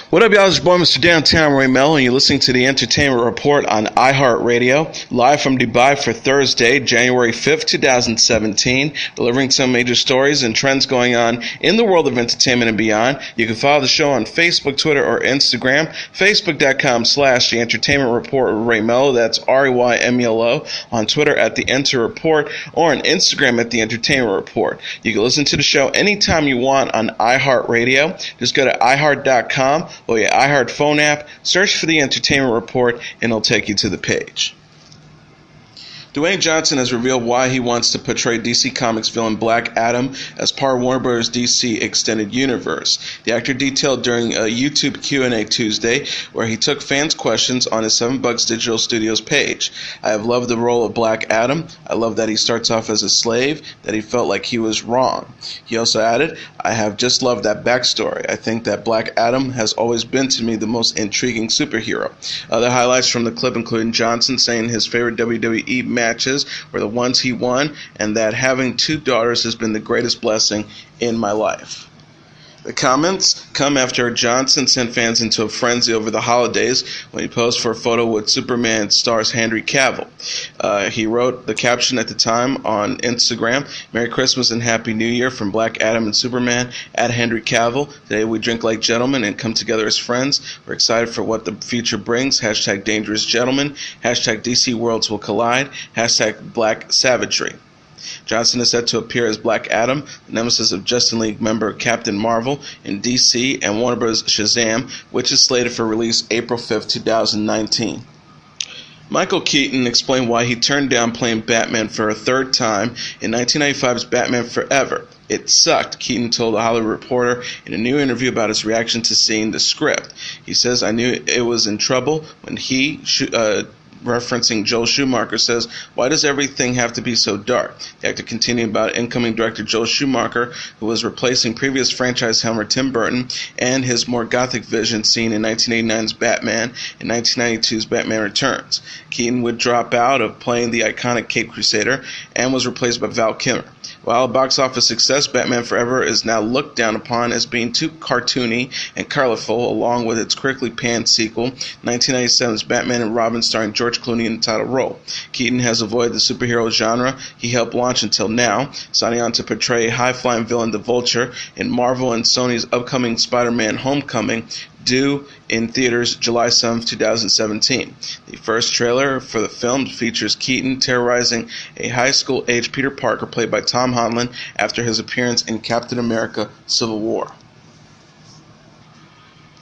What up, y'all? It's your boy, Mr. Downtown Ray Melo, and you're listening to the Entertainment Report on iHeartRadio, live from Dubai for Thursday, January 5th, 2017, delivering some major stories and trends going on in the world of entertainment and beyond. You can follow the show on Facebook, Twitter, or Instagram, facebook.com/The Entertainment Report with Ray Melo, that's RAYMELO, on Twitter at The Enter Report, or on Instagram at The Entertainment Report. You can listen to the show anytime you want on iHeartRadio. Just go to iHeart.com or your iHeart phone app, search for the Entertainment Report, and it'll take you to the page. Dwayne Johnson has revealed why he wants to portray DC Comics villain Black Adam as part of Warner Bros. DC Extended Universe. The actor detailed during a YouTube Q&A Tuesday where he took fans' questions on his 7 Bucks Digital Studios page. I have loved the role of Black Adam. I love that he starts off as a slave, that he felt like he was wrong. He also added, I have just loved that backstory. I think that Black Adam has always been to me the most intriguing superhero. Other highlights from the clip include Johnson saying his favorite WWE matches were the ones he won, and that having 2 daughters has been the greatest blessing in my life. The comments come after Johnson sent fans into a frenzy over the holidays when he posed for a photo with Superman stars Henry Cavill. He wrote the caption at the time on Instagram, Merry Christmas and Happy New Year from Black Adam and Superman at Henry Cavill. Today we drink like gentlemen and come together as friends. We're excited for what the future brings. Hashtag Dangerous Gentlemen. Hashtag DC Worlds Will Collide. Hashtag Black Savagery. Johnson is set to appear as Black Adam, the nemesis of Justice League member Captain Marvel, in DC and Warner Bros. Shazam, which is slated for release April 5th, 2019. Michael Keaton explained why he turned down playing Batman for a 3rd time in 1995's Batman Forever. It sucked, Keaton told The Hollywood Reporter in a new interview about his reaction to seeing the script. He says, I knew it was in trouble when he referencing Joel Schumacher, says, why does everything have to be so dark? The actor continued about incoming director Joel Schumacher, who was replacing previous franchise helmer Tim Burton, and his more gothic vision seen in 1989's Batman and 1992's Batman Returns. Keaton would drop out of playing the iconic Caped Crusader and was replaced by Val Kilmer. While a box office success, Batman Forever is now looked down upon as being too cartoony and colorful, along with its critically panned sequel, 1997's Batman and Robin starring George Clooney in the title role. Keaton has avoided the superhero genre he helped launch until now, signing on to portray high-flying villain The Vulture in Marvel and Sony's upcoming Spider-Man Homecoming, due in theaters July 7, 2017. The first trailer for the film features Keaton terrorizing a high school-age Peter Parker played by Tom Holland after his appearance in Captain America: Civil War.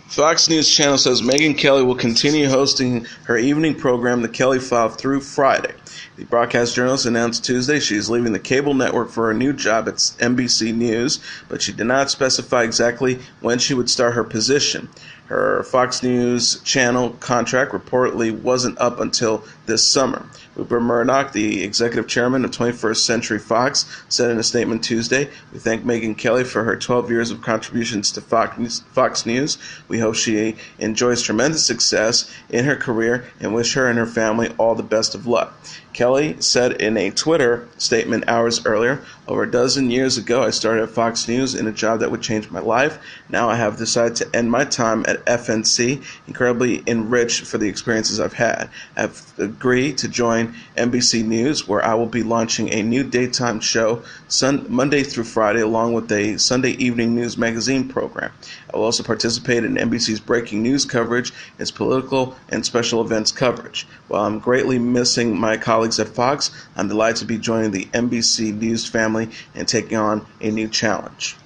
Fox News Channel says Megyn Kelly will continue hosting her evening program, The Kelly File, through Friday. The broadcast journalist announced Tuesday she is leaving the cable network for a new job at NBC News, but she did not specify exactly when she would start her position. Her Fox News Channel contract reportedly wasn't up until this summer. Rupert Murdoch, the executive chairman of 21st Century Fox, said in a statement Tuesday, we thank Megyn Kelly for her 12 years of contributions to Fox News. We hope she enjoys tremendous success in her career and wish her and her family all the best of luck. Kelly said in a Twitter statement hours earlier, over a dozen years ago, I started at Fox News in a job that would change my life. Now I have decided to end my time at FNC, incredibly enriched for the experiences I've had. I've agreed to join NBC News, where I will be launching a new daytime show Monday through Friday, along with a Sunday evening news magazine program. I will also participate in NBC's breaking news coverage, its political and special events coverage. While I'm greatly missing my colleagues at Fox, I'm delighted to be joining the NBC News family and taking on a new challenge.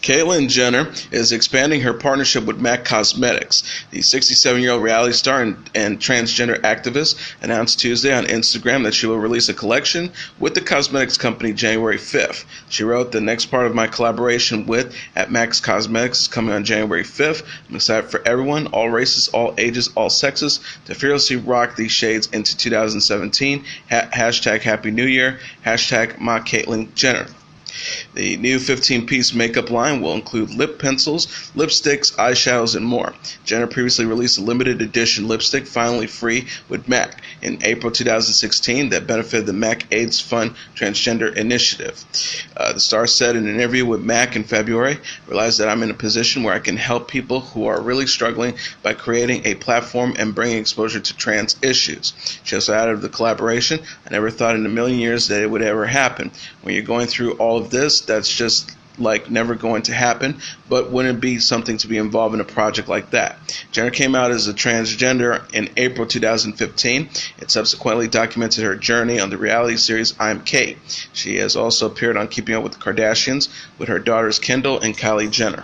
Caitlyn Jenner is expanding her partnership with MAC Cosmetics. The 67-year-old reality star and transgender activist announced Tuesday on Instagram that she will release a collection with the cosmetics company January 5th. She wrote, the next part of my collaboration with at MAC Cosmetics is coming on January 5th. I'm excited for everyone, all races, all ages, all sexes, to fearlessly rock these shades into 2017. Hashtag Happy New Year. Hashtag my Caitlyn Jenner. The new 15-piece makeup line will include lip pencils, lipsticks, eyeshadows, and more. Jenner previously released a limited edition lipstick, Finally Free, with MAC in April 2016 that benefited the MAC AIDS Fund Transgender Initiative. The star said in an interview with MAC in February, "I realize that I'm in a position where I can help people who are really struggling by creating a platform and bringing exposure to trans issues." She also added of the collaboration, "I never thought in a million years that it would ever happen. When you're going through all of this, that's just like never going to happen, but wouldn't it be something to be involved in a project like that?" Jenner came out as a transgender in April 2015. It subsequently documented her journey on the reality series I'm Kate. She has also appeared on Keeping Up with the Kardashians with her daughters Kendall and Kylie Jenner.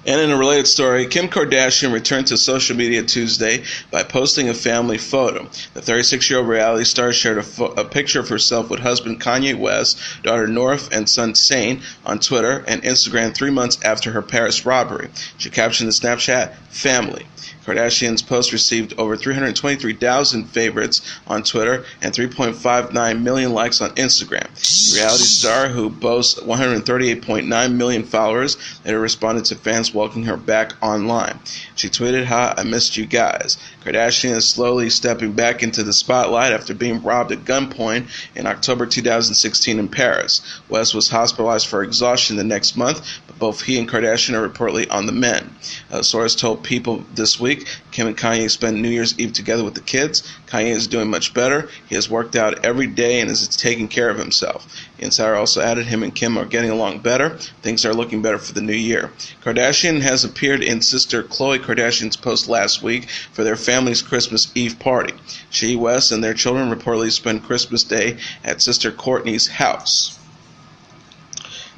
And in a related story, Kim Kardashian returned to social media Tuesday by posting a family photo. The 36-year-old reality star shared a picture of herself with husband Kanye West, daughter North, and son Sane on Twitter and Instagram 3 months after her Paris robbery. She captioned the Snapchat, "Family." Kardashian's post received over 323,000 favorites on Twitter and 3.59 million likes on Instagram. The reality star, who boasts 138.9 million followers, later responded to fans welcoming her back online. She tweeted, "Ha, I missed you guys." Kardashian is slowly stepping back into the spotlight after being robbed at gunpoint in October 2016 in Paris. West was hospitalized for exhaustion the next month, but both he and Kardashian are reportedly on the mend. A source told People this week Kim and Kanye spent New Year's Eve together with the kids. Kanye is doing much better. He has worked out every day and is taking care of himself. The insider also added him and Kim are getting along better. Things are looking better for the new year. Kardashian has appeared in sister Khloe Kardashian's post last week for their family's Christmas Eve party. She, West, and their children reportedly spent Christmas Day at sister Kourtney's house.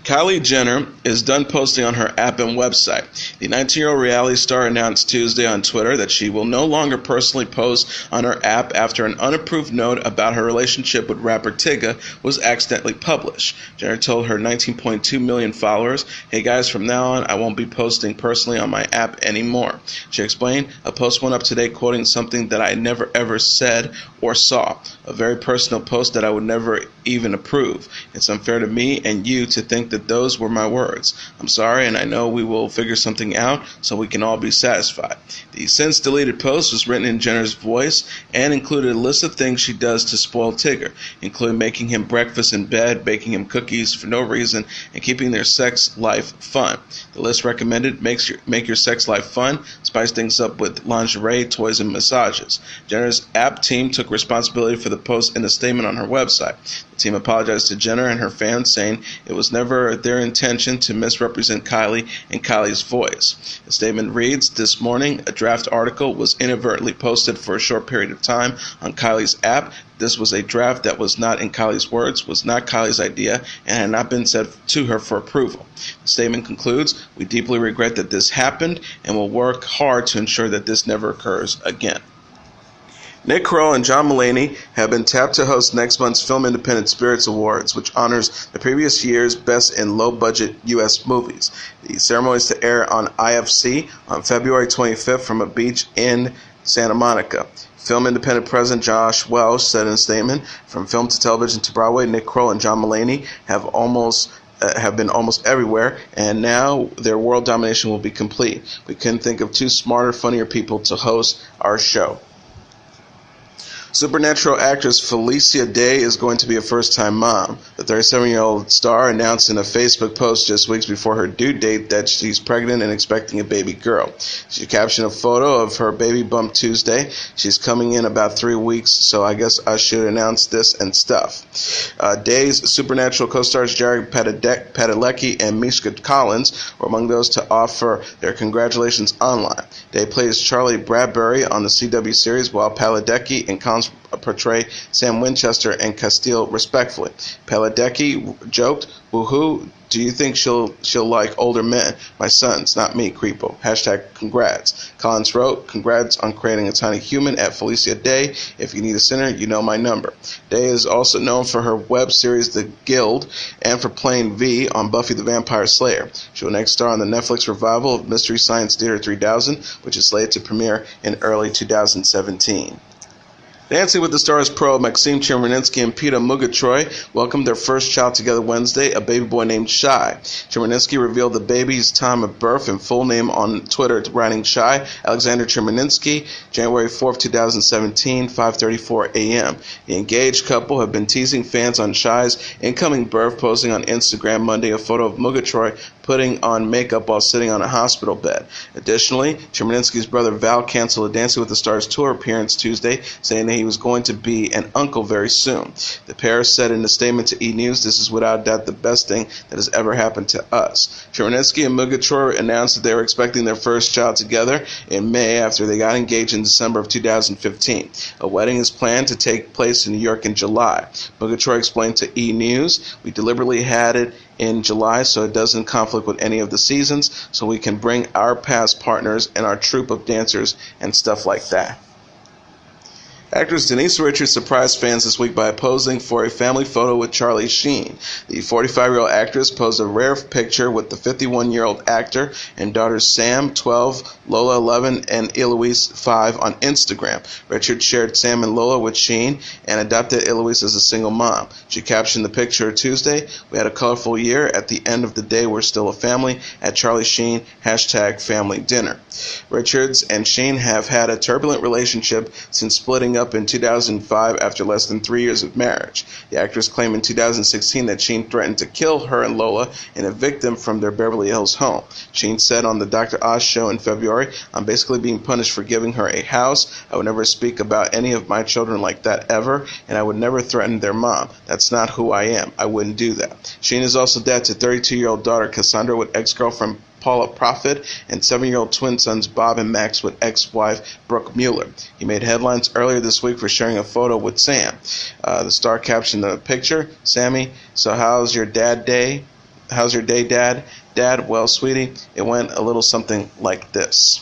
Kylie Jenner is done posting on her app and website. The 19-year-old reality star announced Tuesday on Twitter that she will no longer personally post on her app after an unapproved note about her relationship with rapper Tyga was accidentally published. Jenner told her 19.2 million followers, "Hey guys, from now on I won't be posting personally on my app anymore." She explained, "A post went up today quoting something that I never ever said or saw. A very personal post that I would never even approve. It's unfair to me and you to think that those were my words. I'm sorry, and I know we will figure something out so we can all be satisfied." The since deleted post was written in Jenner's voice and included a list of things she does to spoil Tigger, including making him breakfast in bed, baking him cookies for no reason, and keeping their sex life fun. The list recommended make your sex life fun, spice things up with lingerie, toys, and massages. Jenner's app team took responsibility for the post in a statement on her website. The team apologized to Jenner and her fans, saying it was never their intention to misrepresent Kylie and Kylie's voice. The statement reads, "This morning, a draft article was inadvertently posted for a short period of time on Kylie's app. This was a draft that was not in Kylie's words, was not Kylie's idea, and had not been sent to her for approval." The statement concludes, "We deeply regret that this happened and will work hard to ensure that this never occurs again." Nick Kroll and John Mulaney have been tapped to host next month's Film Independent Spirits Awards, which honors the previous year's best in low-budget U.S. movies. The ceremony is to air on IFC on February 25th from a beach in Santa Monica. Film Independent President Josh Welch said in a statement, "From film to television to Broadway, Nick Kroll and John Mulaney have been almost everywhere, and now their world domination will be complete. We couldn't think of two smarter, funnier people to host our show." Supernatural actress Felicia Day is going to be a first-time mom. The 37-year-old star announced in a Facebook post just weeks before her due date that she's pregnant and expecting a baby girl. She captioned a photo of her baby bump Tuesday. "She's coming in about 3 weeks, so I guess I should announce this and stuff." Day's Supernatural co-stars Jared Padalecki and Mishka Collins were among those to offer their congratulations online. Day plays Charlie Bradbury on the CW series, while Padalecki and Collins portray Sam Winchester and Castile respectfully. Padalecki joked, "Woohoo, do you think she'll like older men? My sons, not me, creepo. #congrats. Collins wrote, "Congrats on creating a tiny human at Felicia Day. If you need a sinner, you know my number." Day is also known for her web series The Guild and for playing V on Buffy the Vampire Slayer. She will next star on the Netflix revival of Mystery Science Theater 3000, which is slated to premiere in early 2017. Dancing with the Stars pro Maxim Chemerinsky and Peter Mugatroy welcomed their first child together Wednesday, a baby boy named Shai. Chemerinsky revealed the baby's time of birth and full name on Twitter, writing Shai Alexander Chemerinsky, January 4, 2017, 5:34 a.m. The engaged couple have been teasing fans on Shai's incoming birth, posting on Instagram Monday a photo of Mugatroy putting on makeup while sitting on a hospital bed. Additionally, Chemerinsky's brother Val canceled a Dancing with the Stars tour appearance Tuesday, saying that he was going to be an uncle very soon. The pair said in a statement to E! News, "This is without doubt the best thing that has ever happened to us." Chemerinsky and Mugatroy announced that they were expecting their first child together in May after they got engaged in December of 2015. A wedding is planned to take place in New York in July. Mugatroy explained to E! News, "We deliberately had it in July so it doesn't conflict with any of the seasons, so we can bring our past partners and our troupe of dancers and stuff like that." Actress Denise Richards surprised fans this week by posing for a family photo with Charlie Sheen. The 45-year-old actress posed a rare picture with the 51-year-old actor and daughters Sam, 12, Lola, 11, and Eloise, 5, on Instagram. Richards shared Sam and Lola with Sheen and adopted Eloise as a single mom. She captioned the picture Tuesday, "We had a colorful year. At the end of the day, we're still a family. At Charlie Sheen, #family-dinner." Richards and Sheen have had a turbulent relationship since splitting up in 2005 after less than 3 years of marriage. The actress claimed in 2016 that Sheen threatened to kill her and Lola and evict them from their Beverly Hills home. Sheen said on the Dr. Oz show in February, "I'm basically being punished for giving her a house. I would never speak about any of my children like that ever, and I would never threaten their mom. That's not who I am. I wouldn't do that." Sheen is also dad to 32-year-old daughter Cassandra with ex-girlfriend Paula Profit, and 7-year-old twin sons Bob and Max with ex-wife Brooke Mueller. He made headlines earlier this week for sharing a photo with Sam. The star captioned the picture, "Sammy, so how's your day, Dad? Dad, well, sweetie, it went a little something like this."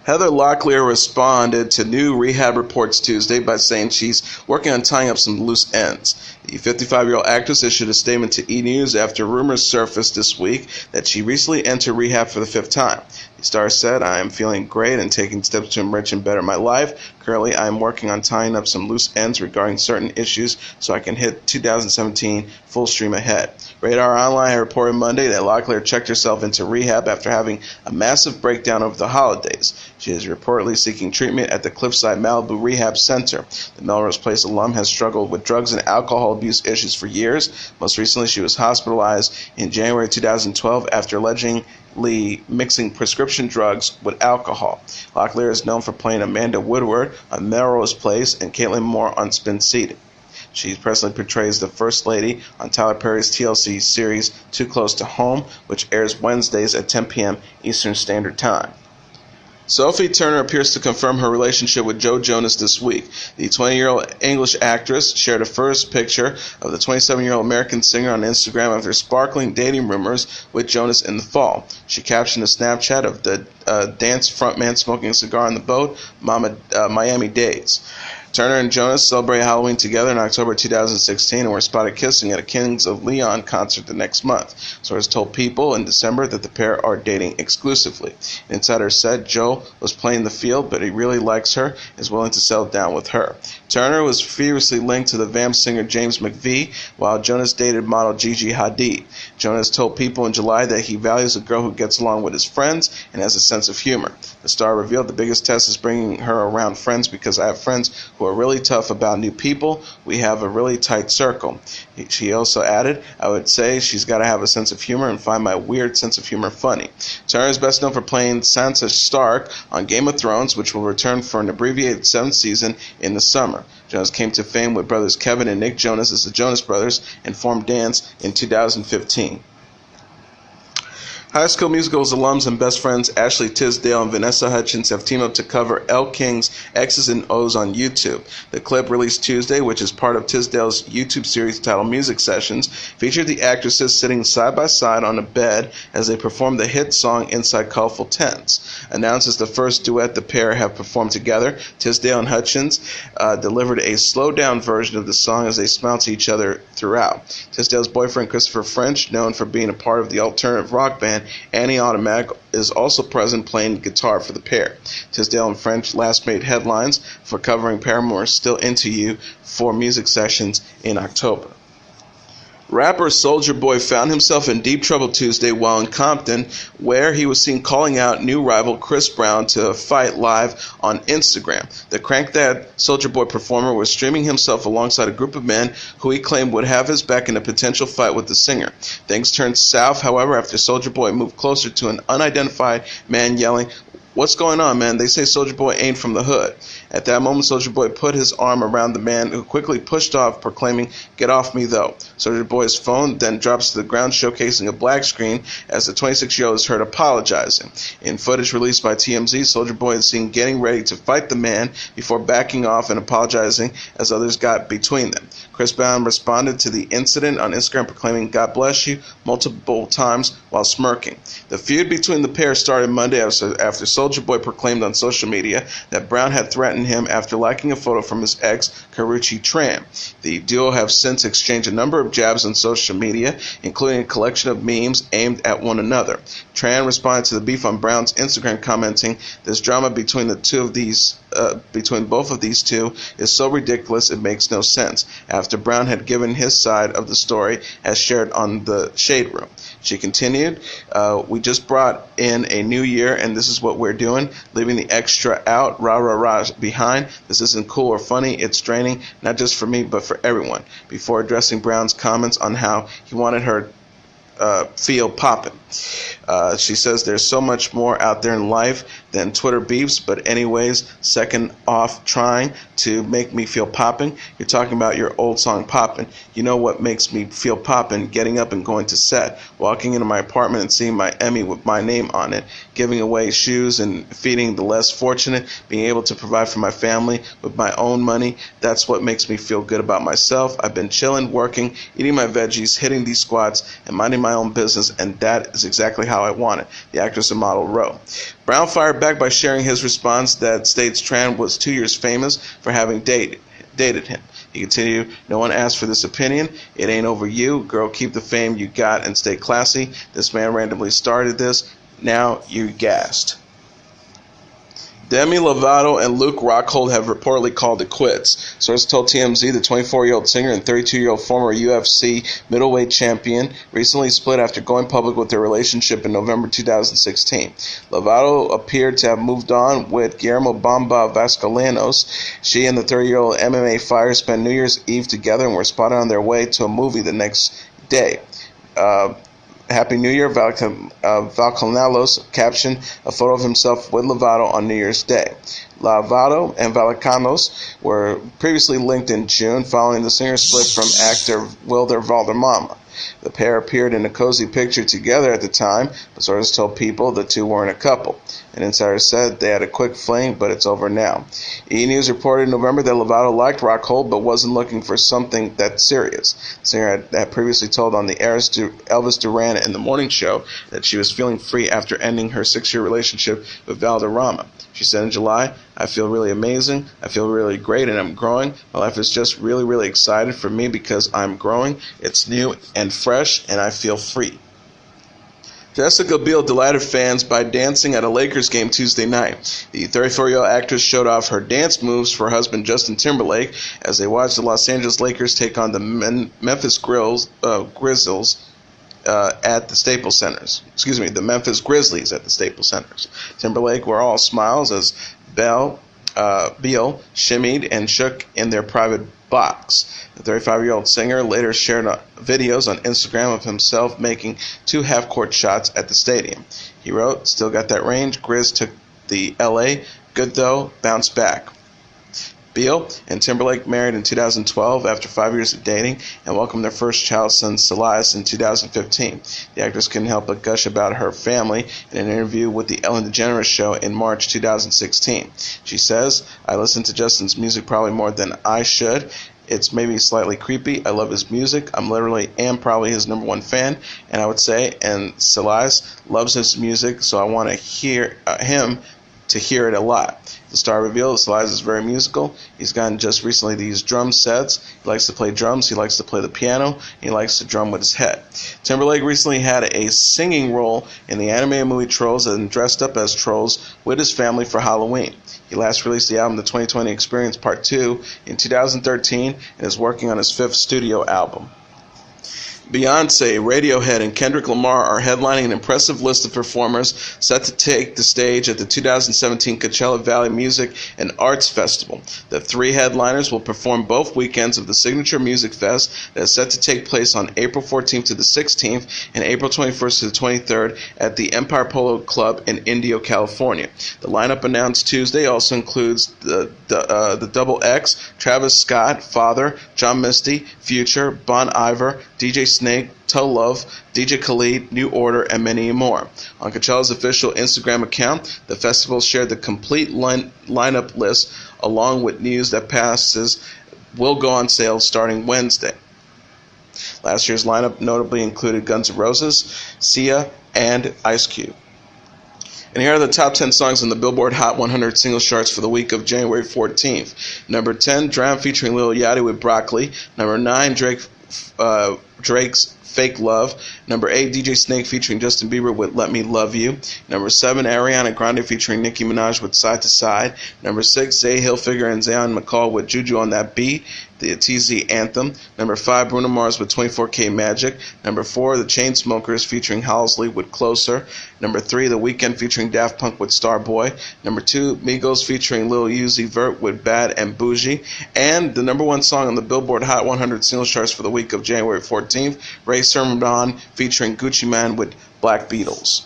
Heather Locklear responded to new rehab reports Tuesday by saying she's working on tying up some loose ends. The 55-year-old actress issued a statement to E! News after rumors surfaced this week that she recently entered rehab for the 5th time. The star said, "I am feeling great and taking steps to enrich and better my life. Currently, I am working on tying up some loose ends regarding certain issues so I can hit 2017 full stream ahead." Radar Online reported Monday that Locklear checked herself into rehab after having a massive breakdown over the holidays. She is reportedly seeking treatment at the Cliffside Malibu Rehab Center. The Melrose Place alum has struggled with drugs and alcohol abuse issues for years. Most recently, she was hospitalized in January 2012 after allegedly mixing prescription drugs with alcohol. Locklear is known for playing Amanda Woodward on Melrose Place and Caitlin Moore on Spin City. She presently portrays the First Lady on Tyler Perry's TLC series Too Close to Home, which airs Wednesdays at 10 p.m. Eastern Standard Time. Sophie Turner appears to confirm her relationship with Joe Jonas this week. The 20-year-old English actress shared a first picture of the 27-year-old American singer on Instagram after sparkling dating rumors with Jonas in the fall. She captioned a Snapchat of the dance frontman smoking a cigar on the boat, Miami Days. Turner and Jonas celebrated Halloween together in October 2016 and were spotted kissing at a Kings of Leon concert the next month. Sources told People in December that the pair are dating exclusively. An insider said Joe was playing the field, but he really likes her and is willing to settle down with her. Turner was furiously linked to the Vamp singer James McVie, while Jonas dated model Gigi Hadid. Jonas told People in July that he values a girl who gets along with his friends and has a sense of humor. The star revealed the biggest test is bringing her around friends because I have friends who are really tough about new people. We have a really tight circle. She also added, "I would say she's got to have a sense of humor and find my weird sense of humor funny." Turner is best known for playing Sansa Stark on Game of Thrones, which will return for an abbreviated 7th season in the summer. Jonas came to fame with brothers Kevin and Nick Jonas as the Jonas Brothers and formed Dance in 2015. High School Musical's alums and best friends Ashley Tisdale and Vanessa Hudgens have teamed up to cover Elle King's X's and O's on YouTube. The clip, released Tuesday, which is part of Tisdale's YouTube series titled Music Sessions, featured the actresses sitting side by side on a bed as they performed the hit song Inside Colorful Tents. announces the first duet the pair have performed together. Tisdale and Hutchins delivered a slowed-down version of the song as they smiled to each other throughout. Tisdale's boyfriend, Christopher French, known for being a part of the alternative rock band Annie Automatic, is also present playing guitar for the pair. Tisdale and French last made headlines for covering Paramore's Still Into You for music sessions in October. Rapper Soulja Boy found himself in deep trouble Tuesday while in Compton, where he was seen calling out new rival Chris Brown to a fight live on Instagram. The Crank That Soulja Boy performer was streaming himself alongside a group of men who he claimed would have his back in a potential fight with the singer. Things turned south, however, after Soulja Boy moved closer to an unidentified man yelling, "What's going on, man? They say Soulja Boy ain't from the hood." At that moment, Soulja Boy put his arm around the man, who quickly pushed off, proclaiming, "Get off me, though." Soulja Boy's phone then drops to the ground, showcasing a black screen as the 26-year-old is heard apologizing. In footage released by TMZ, Soulja Boy is seen getting ready to fight the man before backing off and apologizing as others got between them. Chris Brown responded to the incident on Instagram, proclaiming, "God bless you," multiple times while smirking. The feud between the pair started Monday after Soulja Boy proclaimed on social media that Brown had threatened him after liking a photo from his ex, Karrueche Tran. The duo have since exchanged a number of jabs on social media, including a collection of memes aimed at one another. Tran responded to the beef on Brown's Instagram, commenting, "This drama between both of these two is so ridiculous it makes no sense," after Brown had given his side of the story as shared on the Shade Room. She continued, "We just brought in a new year, and this is what we're doing, leaving the extra out, rah, rah, rah, behind. This isn't cool or funny. It's draining, not just for me, but for everyone," before addressing Brown's comments on how he wanted her feel poppin'. She says, "There's so much more out there in life than Twitter beefs, but anyways, second off trying to make me feel poppin'. You're talking about your old song Poppin'. You know what makes me feel poppin'? Getting up and going to set, walking into my apartment and seeing my Emmy with my name on it, giving away shoes and feeding the less fortunate, being able to provide for my family with my own money. That's what makes me feel good about myself. I've been chilling, working, eating my veggies, hitting these squats, and minding my own business, and that is exactly how I want it," the actress and model wrote. Brown fired back by sharing his response that states Tran was 2 years famous for having dated him. He continued, "No one asked for this opinion. It ain't over you. Girl, keep the fame you got and stay classy. This man randomly started this. Now you gassed." Demi Lovato and Luke Rockhold have reportedly called it quits. Sources told TMZ the 24-year-old singer and 32-year-old former UFC middleweight champion recently split after going public with their relationship in November 2016. Lovato appeared to have moved on with Guillermo "Bamba" Vasconcelos. She and the 30-year-old MMA fighter spent New Year's Eve together and were spotted on their way to a movie the next day. Happy New Year, Vasconcelos captioned a photo of himself with Lovato on New Year's Day. Lovato and Vasconcelos were previously linked in June following the singer's split from actor Wilder Valderrama. The pair appeared in a cozy picture together at the time, but sources told People the two weren't a couple. An insider said they had a quick fling, but it's over now. E! News reported in November that Lovato liked Rockhold, but wasn't looking for something that serious. The singer had previously told on the Elvis Duran in the morning show that she was feeling free after ending her 6-year relationship with Valderrama. She said in July, "I feel really amazing. I feel really great, and I'm growing. My life is just really, really excited for me because I'm growing. It's new and fresh, and I feel free." Jessica Biel delighted fans by dancing at a Lakers game Tuesday night. The 34-year-old actress showed off her dance moves for her husband Justin Timberlake as they watched the Los Angeles Lakers take on the Memphis Grizzlies at the Staples Centers. The Memphis Grizzlies at the Staples Centers. Timberlake were all smiles as Biel shimmied and shook in their private box. The 35-year-old singer later shared videos on Instagram of himself making 2 half-court shots at the stadium. He wrote, "Still got that range. Grizz took the LA. Good though. Bounce back." Biel and Timberlake married in 2012 after 5 years of dating and welcomed their first child, son Silas, in 2015. The actress couldn't help but gush about her family in an interview with the Ellen DeGeneres Show in March 2016. She says, "I listen to Justin's music probably more than I should. It's maybe slightly creepy. I love his music. I'm literally am probably his number one fan, and I would say, and Celeste loves his music, so I want to hear him to hear it a lot. The star revealed Celeste is very musical. He's gotten just recently these drum sets. He likes to play drums. He likes to play the piano. And he likes to drum with his head. Timberlake recently had a singing role in the animated movie Trolls and dressed up as trolls with his family for Halloween. He last released the album The 2020 Experience Part 2 in 2013 and is working on his 5th studio album. Beyonce, Radiohead, and Kendrick Lamar are headlining an impressive list of performers set to take the stage at the 2017 Coachella Valley Music and Arts Festival. The 3 headliners will perform both weekends of the Signature Music Fest that is set to take place on April 14th to the 16th and April 21st to the 23rd at the Empire Polo Club in Indio, California. The lineup announced Tuesday also includes the Double X, Travis Scott, Father, John Misty, Future, Bon Iver, DJ Snake, Toe Love, DJ Khaled, New Order, and many more. On Coachella's official Instagram account, the festival shared the complete lineup list along with news that passes will go on sale starting Wednesday. Last year's lineup notably included Guns N' Roses, Sia, and Ice Cube. And here are the top 10 songs on the Billboard Hot 100 singles charts for the week of January 14th. Number 10, Drown featuring Lil Yachty with Broccoli. Number 9, Drake's Fake Love. Number 8, DJ Snake featuring Justin Bieber with Let Me Love You. Number 7, Ariana Grande featuring Nicki Minaj with Side to Side. Number 6, Zay Hilfiger and Zion McCall with Juju on That Beat, the TZ anthem. Number 5, Bruno Mars with 24K Magic. Number 4, The Chainsmokers featuring Halsey with Closer. Number 3, The Weeknd featuring Daft Punk with Starboy. Number 2, Migos featuring Lil Uzi Vert with Bad and Bougie. And the number 1 song on the Billboard Hot 100 singles charts for the week of January 14th, Ray Sermon featuring Gucci Mane with Black Beatles.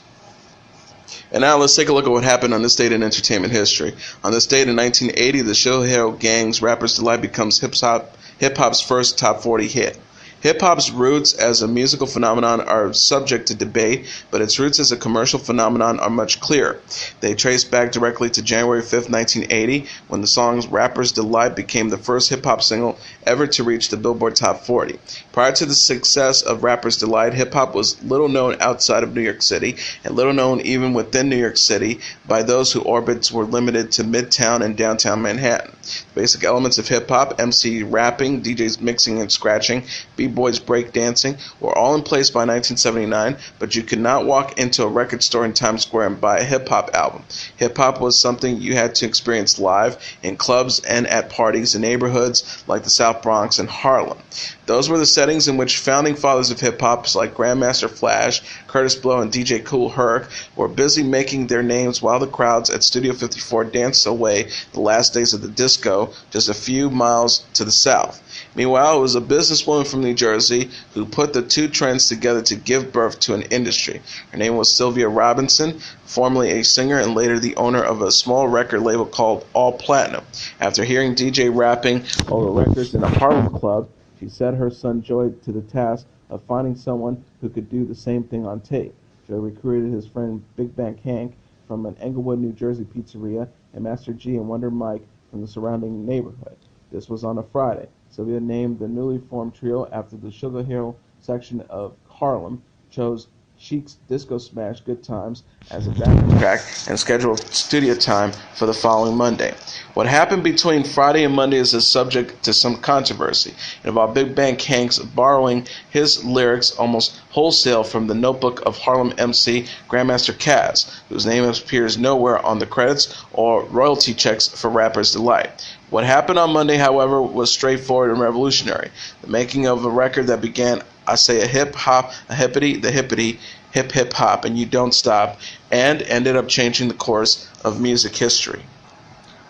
And now let's take a look at what happened on this date in entertainment history. On this date in 1980, the Sugarhill Gang's Rapper's Delight becomes hip-hop's first top 40 hit. Hip-hop's roots as a musical phenomenon are subject to debate, but its roots as a commercial phenomenon are much clearer. They trace back directly to January 5, 1980, when the song Rapper's Delight became the first hip-hop single ever to reach the Billboard Top 40. Prior to the success of Rapper's Delight, hip-hop was little known outside of New York City, and little known even within New York City by those whose orbits were limited to Midtown and downtown Manhattan. The basic elements of hip-hop, MC rapping, DJs mixing and scratching, B-boys breakdancing, were all in place by 1979, but you could not walk into a record store in Times Square and buy a hip-hop album. Hip-hop was something you had to experience live in clubs and at parties in neighborhoods like the South Bronx and Harlem. Those were the settings in which founding fathers of hip-hop like Grandmaster Flash, Curtis Blow, and DJ Kool Herc were busy making their names while the crowds at Studio 54 danced away the last days of the disco just a few miles to the south. Meanwhile, it was a businesswoman from New Jersey who put the two trends together to give birth to an industry. Her name was Sylvia Robinson, formerly a singer and later the owner of a small record label called All Platinum. After hearing DJ rapping over records in a Harlem club, she set her son Joy to the task of finding someone who could do the same thing on tape. Joy recruited his friend Big Bank Hank from an Englewood, New Jersey pizzeria and Master G and Wonder Mike from the surrounding neighborhood. This was on a Friday. Sylvia named the newly formed trio after the Sugarhill section of Harlem, chose Chic's disco smash Good Times as a backing track, and scheduled studio time for the following Monday. What happened between Friday and Monday is subject to some controversy. It involved Big Bank Hanks borrowing his lyrics almost wholesale from the notebook of Harlem MC Grandmaster Caz, whose name appears nowhere on the credits or royalty checks for Rapper's Delight. What happened on Monday, however, was straightforward and revolutionary. The making of a record that began, I say, a hip-hop, a hippity, the hippity, hip-hip-hop, and you don't stop, and ended up changing the course of music history.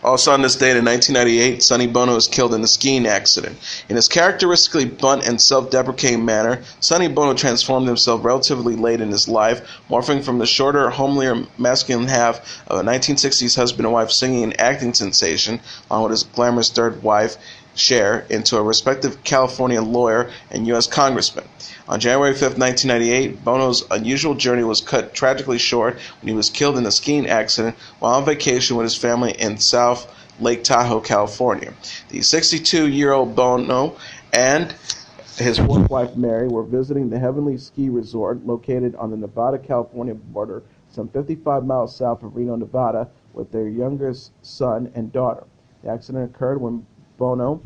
Also on this date in 1998, Sonny Bono was killed in a skiing accident. In his characteristically blunt and self-deprecating manner, Sonny Bono transformed himself relatively late in his life, morphing from the shorter, homelier, masculine half of a 1960s husband and wife singing and acting sensation, along with his glamorous third wife, Cher, into a respected California lawyer and U.S. congressman. On January 5, 1998, Bono's unusual journey was cut tragically short when he was killed in a skiing accident while on vacation with his family in South Lake Tahoe, California. The 62-year-old Bono and his fourth wife, Mary, were visiting the Heavenly Ski Resort located on the Nevada-California border some 55 miles south of Reno, Nevada, with their youngest son and daughter. The accident occurred when Bono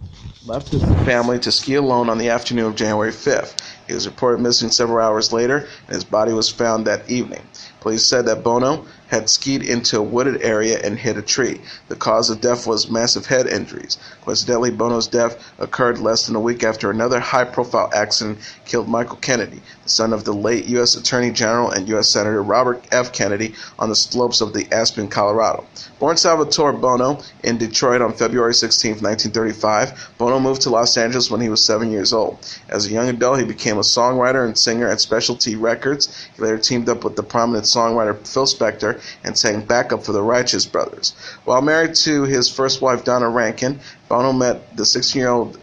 left his family to ski alone on the afternoon of January 5th. He was reported missing several hours later, and his body was found that evening. Police said that Bono had skied into a wooded area and hit a tree. The cause of death was massive head injuries. Coincidentally, Bono's death occurred less than a week after another high-profile accident killed Michael Kennedy, the son of the late U.S. Attorney General and U.S. Senator Robert F. Kennedy, on the slopes of the Aspen, Colorado. Born Salvatore Bono in Detroit on February 16, 1935, Bono moved to Los Angeles when he was 7 years old. As a young adult, he became a songwriter and singer at Specialty Records. He later teamed up with the prominent songwriter Phil Spector and sang backup for the Righteous Brothers. While married to his first wife, Donna Rankin, Bono met the 16-year-old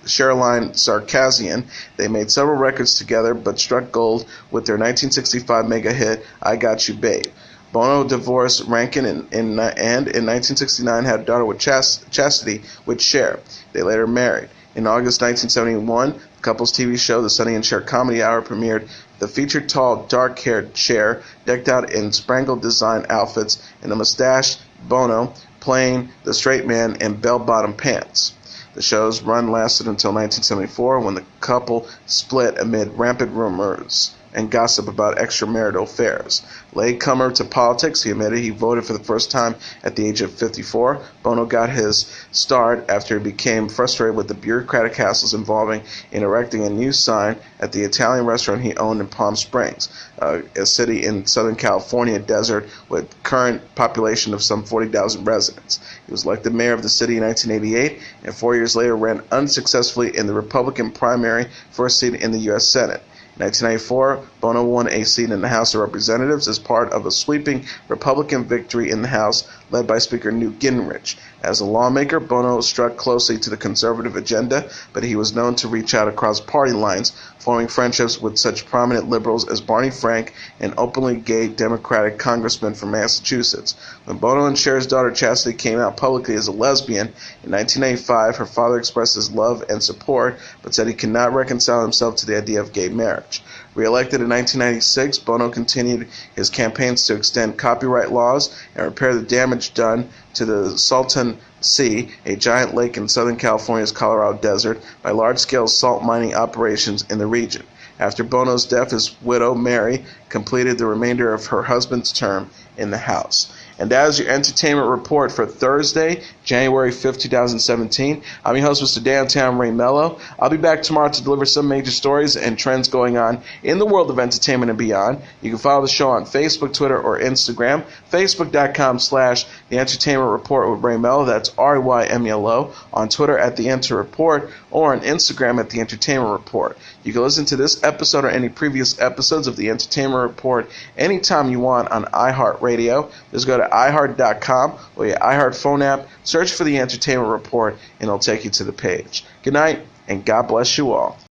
Sherilyn Sarkisian. They made several records together, but struck gold with their 1965 mega hit, I Got You Babe. Bono divorced Rankin and in 1969 had a daughter with Chastity with Cher. They later married. In August 1971, the couple's TV show, The Sonny and Cher Comedy Hour, premiered. The featured tall, dark-haired Cher, decked out in spangled-design outfits, and a mustached Bono playing the straight man in bell-bottom pants. The show's run lasted until 1974, when the couple split amid rampant rumors and gossip about extramarital affairs. Latecomer to politics, he admitted he voted for the first time at the age of 54. Bono got his start after he became frustrated with the bureaucratic hassles involving in erecting a new sign at the Italian restaurant he owned in Palm Springs, a city in Southern California desert with current population of some 40,000 residents. He was elected mayor of the city in 1988, and 4 years later ran unsuccessfully in the Republican primary for a seat in the U.S. Senate. In 1994, Bono won a seat in the House of Representatives as part of a sweeping Republican victory in the House led by Speaker Newt Gingrich. As a lawmaker, Bono struck closely to the conservative agenda, but he was known to reach out across party lines, forming friendships with such prominent liberals as Barney Frank, an openly gay Democratic congressman from Massachusetts. When Bono and Cher's daughter Chastity came out publicly as a lesbian in 1985, her father expressed his love and support, but said he could not reconcile himself to the idea of gay marriage. Re-elected in 1996, Bono continued his campaigns to extend copyright laws and repair the damage done to the Salton Sea, a giant lake in Southern California's Colorado desert, by large-scale salt mining operations in the region. After Bono's death, his widow, Mary, completed the remainder of her husband's term in the House. And that is your entertainment report for Thursday, January 5th, 2017. I'm your host, Mr. Downtown Ray Melo. I'll be back tomorrow to deliver some major stories and trends going on in the world of entertainment and beyond. You can follow the show on Facebook, Twitter, or Instagram. Facebook.com/The Entertainment Report with Ray Melo. That's RAYMELO. On Twitter at The Enter Report, or on Instagram at The Entertainment Report. You can listen to this episode or any previous episodes of The Entertainment Report anytime you want on iHeartRadio. Just go to iHeart.com or your iHeart phone app, search for The Entertainment Report, and it'll take you to the page. Good night, and God bless you all.